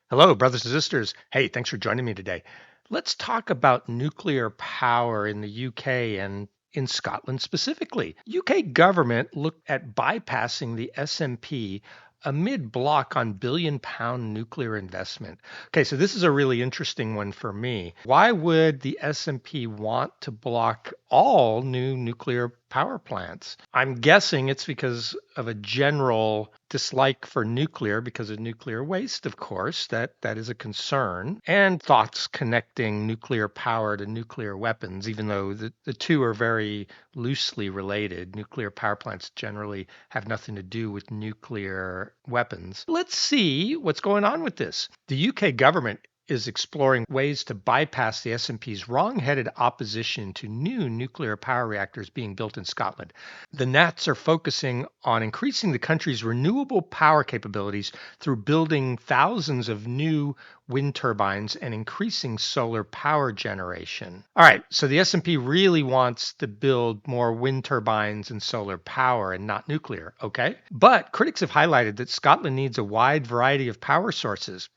Hello, brothers and sisters. Hey, thanks for joining me today. Let's talk about nuclear power in the UK and in Scotland specifically. UK government looked at bypassing the SNP amid block on billion-pound nuclear investment. Okay, so this is a really interesting one for me. Why would the SNP want to block all new nuclear power plants? I'm guessing it's because of a general dislike for nuclear because of nuclear waste, of course, that is a concern, and thoughts connecting nuclear power to nuclear weapons, even though the two are very loosely related. Nuclear power plants generally have nothing to do with nuclear weapons. Let's see what's going on with this. The UK government is exploring ways to bypass the SNP's wrong-headed opposition to new nuclear power reactors being built in Scotland. The Nats are focusing on increasing the country's renewable power capabilities through building thousands of new wind turbines and increasing solar power generation. All right, so the S&P really wants to build more wind turbines and solar power and not nuclear, okay? But critics have highlighted that Scotland needs a wide variety of power sources.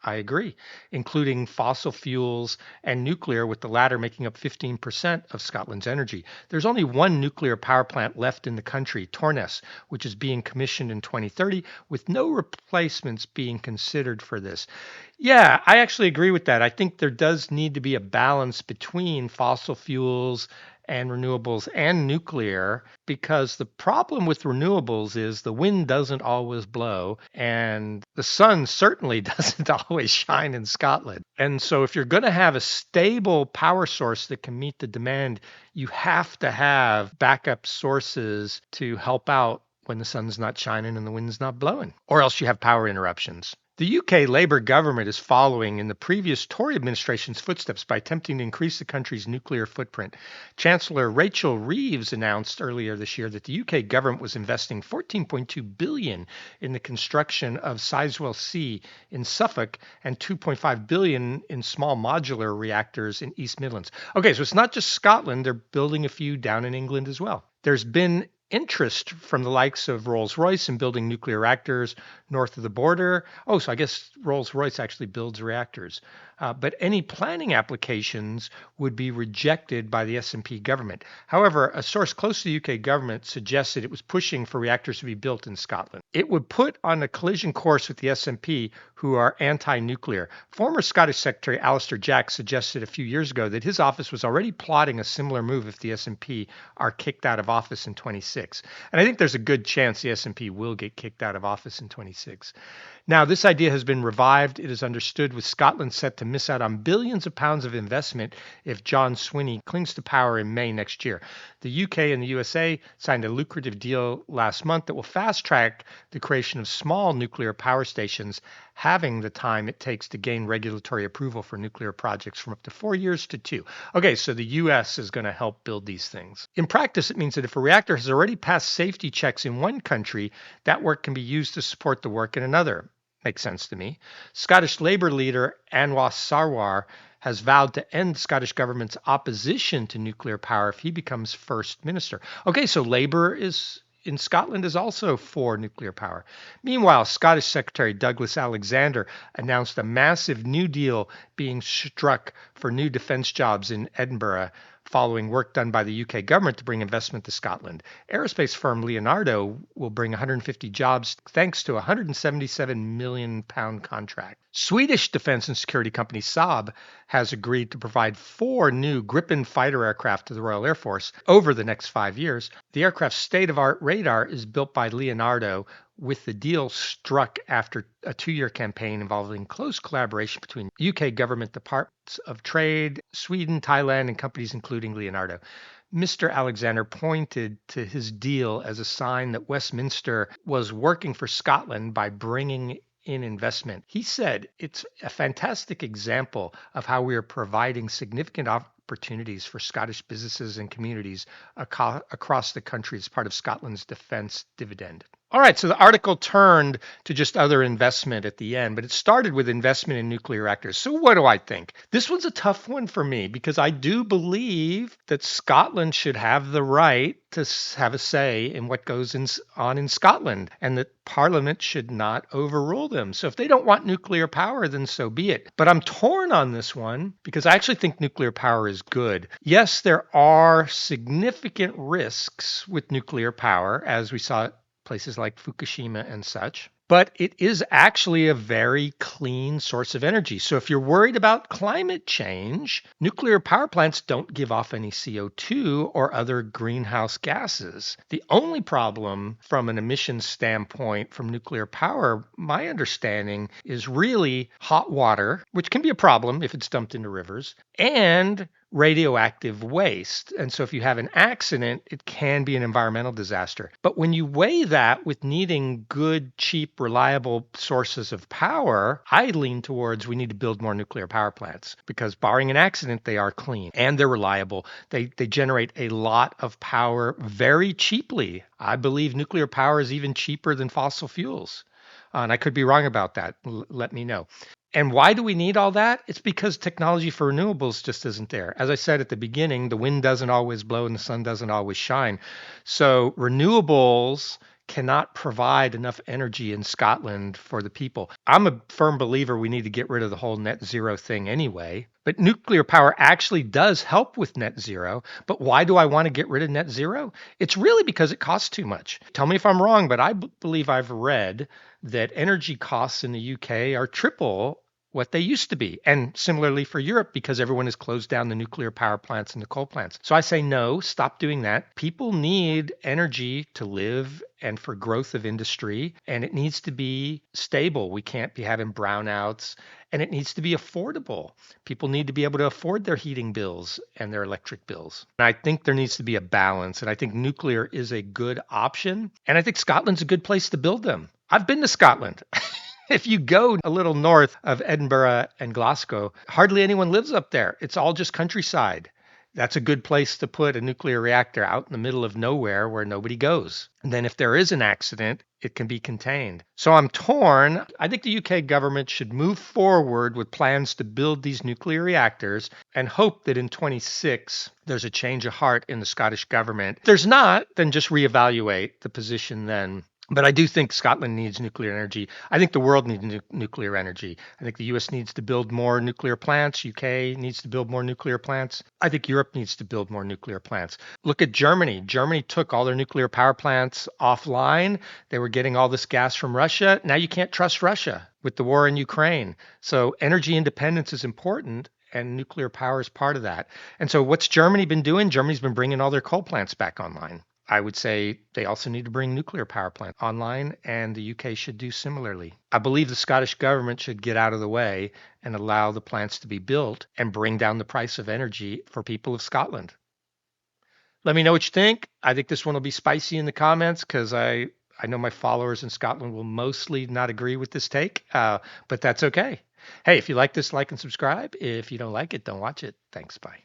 I agree, including fossil fuels and nuclear, with the latter making up 15% of Scotland's energy. There's only one nuclear power plant left in the country, Torness, which is being commissioned in 2030, with no replacements being considered for this. Yeah, I actually agree with that. I think there does need to be a balance between fossil fuels and renewables and nuclear, because the problem with renewables is the wind doesn't always blow and the sun certainly doesn't always shine in Scotland. And so if you're going to have a stable power source that can meet the demand, you have to have backup sources to help out when the sun's not shining and the wind's not blowing, or else you have power interruptions. The UK Labour government is following in the previous Tory administration's footsteps by attempting to increase the country's nuclear footprint. Chancellor Rachel Reeves announced earlier this year that the UK government was investing 14.2 billion in the construction of Sizewell C in Suffolk and 2.5 billion in small modular reactors in East Midlands. Okay, so it's not just Scotland, they're building a few down in England as well. There's been interest from the likes of Rolls-Royce in building nuclear reactors north of the border. Oh, so I guess Rolls-Royce actually builds reactors. But any planning applications would be rejected by the S&P government. However, a source close to the UK government suggested it was pushing for reactors to be built in Scotland. It would put on a collision course with the S&P, who are anti-nuclear. Former Scottish Secretary Alistair Jack suggested a few years ago that his office was already plotting a similar move if the S&P are kicked out of office in 26. And I think there's a good chance the S&P will get kicked out of office in 26. Now, this idea has been revived. It is understood with Scotland set to miss out on billions of pounds of investment if John Swinney clings to power in May next year. The UK and the USA signed a lucrative deal last month that will fast track the creation of small nuclear power stations, having the time it takes to gain regulatory approval for nuclear projects from up to 4 years to 2. Okay, so the US is going to help build these things. In practice, it means that if a reactor has already passed safety checks in one country, that work can be used to support the work in another. Makes sense to me. Scottish Labour leader Anwar Sarwar has vowed to end the Scottish government's opposition to nuclear power if he becomes First Minister. Okay, so Labour in Scotland is also for nuclear power. Meanwhile, Scottish Secretary Douglas Alexander announced a massive new deal being struck for new defence jobs in Edinburgh, following work done by the UK government to bring investment to Scotland. Aerospace firm Leonardo will bring 150 jobs thanks to a £177 million contract. Swedish defense and security company Saab has agreed to provide 4 new Gripen fighter aircraft to the Royal Air Force over the next 5 years. The aircraft's state-of-the-art radar is built by Leonardo, with the deal struck after a 2-year campaign involving close collaboration between UK government departments of trade, Sweden, Thailand, and companies including Leonardo. Mr. Alexander pointed to his deal as a sign that Westminster was working for Scotland by bringing in investment. He said it's a fantastic example of how we are providing significant opportunities for Scottish businesses and communities across the country as part of Scotland's defence dividend. All right, so the article turned to just other investment at the end, but it started with investment in nuclear reactors. So, what do I think? This one's a tough one for me because I do believe that Scotland should have the right to have a say in what goes on in Scotland and that Parliament should not overrule them. So, if they don't want nuclear power, then so be it. But I'm torn on this one because I actually think nuclear power is good. Yes, there are significant risks with nuclear power, as we saw places like Fukushima and such. But it is actually a very clean source of energy. So if you're worried about climate change, nuclear power plants don't give off any CO2 or other greenhouse gases. The only problem from an emissions standpoint from nuclear power, my understanding, is really hot water, which can be a problem if it's dumped into rivers, and radioactive waste. And so if you have an accident, it can be an environmental disaster. But when you weigh that with needing good, cheap, reliable sources of power, I lean towards we need to build more nuclear power plants because barring an accident, they are clean and they're reliable. They generate a lot of power very cheaply. I believe nuclear power is even cheaper than fossil fuels. And I could be wrong about that. Let me know. And why do we need all that? It's because technology for renewables just isn't there. As I said at the beginning, the wind doesn't always blow and the sun doesn't always shine. So renewables cannot provide enough energy in Scotland for the people. I'm a firm believer we need to get rid of the whole net zero thing anyway. But nuclear power actually does help with net zero. But why do I want to get rid of net zero? It's really because it costs too much. Tell me if I'm wrong, but I believe I've read that energy costs in the UK are triple what they used to be. And similarly for Europe, because everyone has closed down the nuclear power plants and the coal plants. So I say no, stop doing that. People need energy to live and for growth of industry, and it needs to be stable. We can't be having brownouts, and it needs to be affordable. People need to be able to afford their heating bills and their electric bills. And I think there needs to be a balance, and I think nuclear is a good option, and I think Scotland's a good place to build them. I've been to Scotland. If you go a little north of Edinburgh and Glasgow, hardly anyone lives up there. It's all just countryside. That's a good place to put a nuclear reactor out in the middle of nowhere where nobody goes. And then if there is an accident, it can be contained. So I'm torn. I think the UK government should move forward with plans to build these nuclear reactors and hope that in 26 there's a change of heart in the Scottish government. If there's not, then just reevaluate the position then. But I do think Scotland needs nuclear energy. I think the world needs nuclear energy. I think the US needs to build more nuclear plants. UK needs to build more nuclear plants. I think Europe needs to build more nuclear plants. Look at Germany. Germany took all their nuclear power plants offline. They were getting all this gas from Russia. Now you can't trust Russia with the war in Ukraine. So energy independence is important. And nuclear power is part of that. And so what's Germany been doing? Germany's been bringing all their coal plants back online. I would say they also need to bring nuclear power plants online, and the UK should do similarly. I believe the Scottish government should get out of the way and allow the plants to be built and bring down the price of energy for people of Scotland. Let me know what you think. I think this one will be spicy in the comments because I know my followers in Scotland will mostly not agree with this take, but that's okay. Hey, if you like this, like and subscribe. If you don't like it, don't watch it. Thanks. Bye.